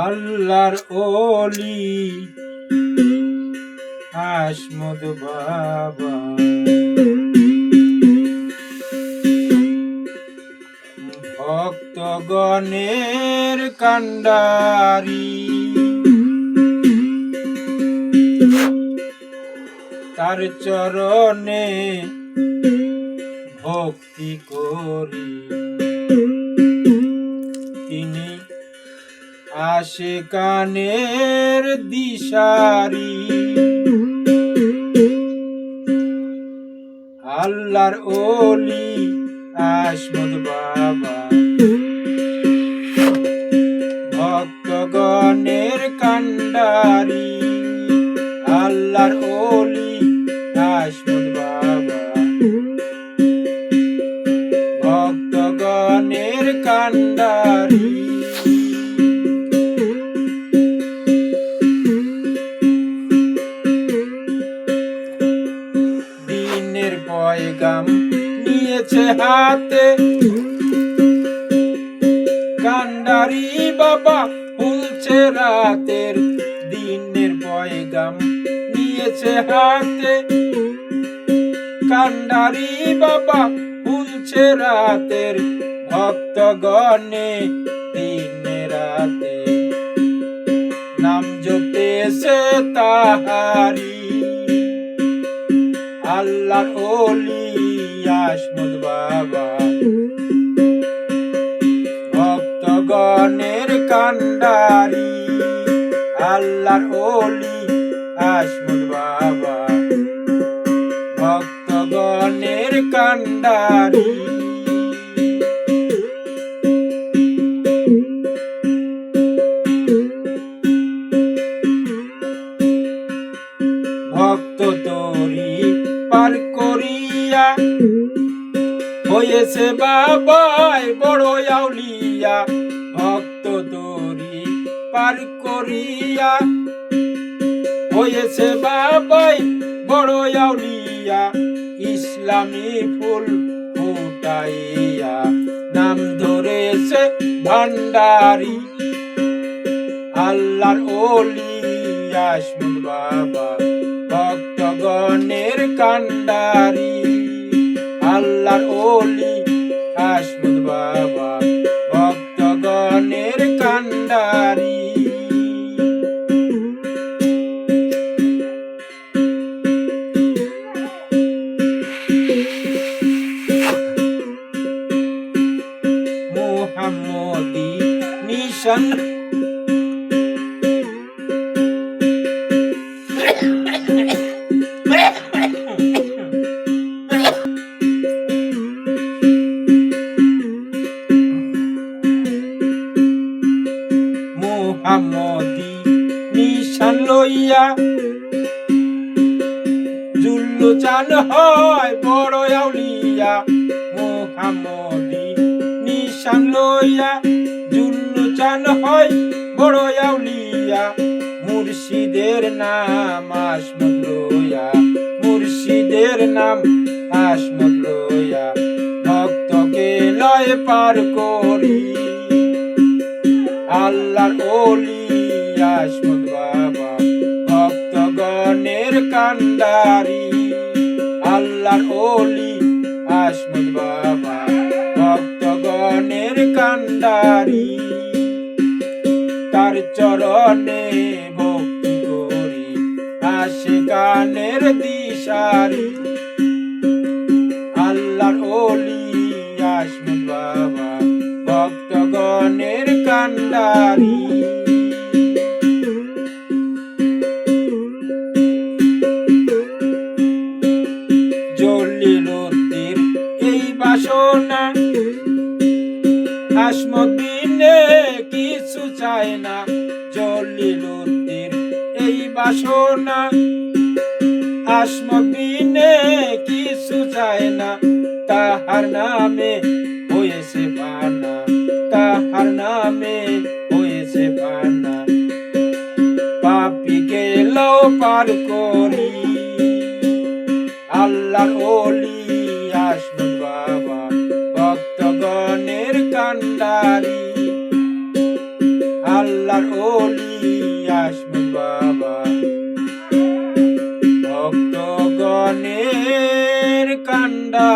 আল্লাহর ওলি আসমদ বাবা, ভক্তগণের কান্ডারি, তার চরণে ভক্তি করি। তিনি আশিকানের দিশারি, আল্লাহর ওলি আসমদ বাবা, ভক্তগণের কান্ডারি, আল্লাহর ওলি আসমদ বাবা, ভক্তগণের কান্ডারি। দিনের পয়গাম নিয়েছে হাতে, কান্ডারি বাবা ভুলছে রাতের। দিনের পয়গাম নিয়েছে হাতে, কান্ডারি বাবা ভুলছে রাতের। ভক্তগণে দিনে রাতে নাম জপেছে তাহারি, আল্লাহর ওলি আসমদ বাবা, ভক্তগণের কান্ডারি, আল্লাহর ওলি আসমদ বাবা, ভক্তগণের কান্ডারি। ভক্ত তরি পার করিয়া হয়েছে বাবাই বড় আউলিয়া। ভক্ত তরি পার করিয়া হয়েছে বাবাই বড় আউলিয়া। ইসলামী ফুল ফুটাইয়া নাম ধরেছে ভান্ডারি, আল্লাহর ওলি আসমদ বাবা, ভক্তগণের কান্ডারি, আল্লাহর ওলি আসমদ বাবা, ভক্তগণের কান্ডারি। মুহাম্মদি নিশান মুহাম্মদি নিশান লইয়া জুল্লু চান হয় বড় আউলিয়া। মুহাম্মদি নিশান লইয়া জুল্লু চান হয় বড় আউলিয়া। মুর্শিদের নাম আসমদ লইয়া, মুর্শিদের নাম আসমদ লইয়া, ভক্তকে লয় পার করি, আল্লাহর ওলি আসমদ বাবা, ভক্তগণের কান্ডারি, আল্লাহর ওলি আসমদ বাবা, ভক্তগণের কান্ডারি। তার চরণে ভক্তি করি আশিকানের দিশারি, আল্লাহর ওলি আসমদ বাবা, ভক্তগণের কান্ডারি। জলিলুদ্দির এই বাসনা আসমদ বিনে কিছু চায় না। জলিলুদ্দির এই বাসনা আসমদ বিনে কিছু চায় না। তাহার নামে হয়েছে পানা, তাহার নামে হয়েছে পানা, পাপী গেল পার করি, আল্লাহর ওলি আসমদ বাবা, ভক্তগণ আল্লাহর ওলি আসমত বাবা। ভক্তগণের কান্ডা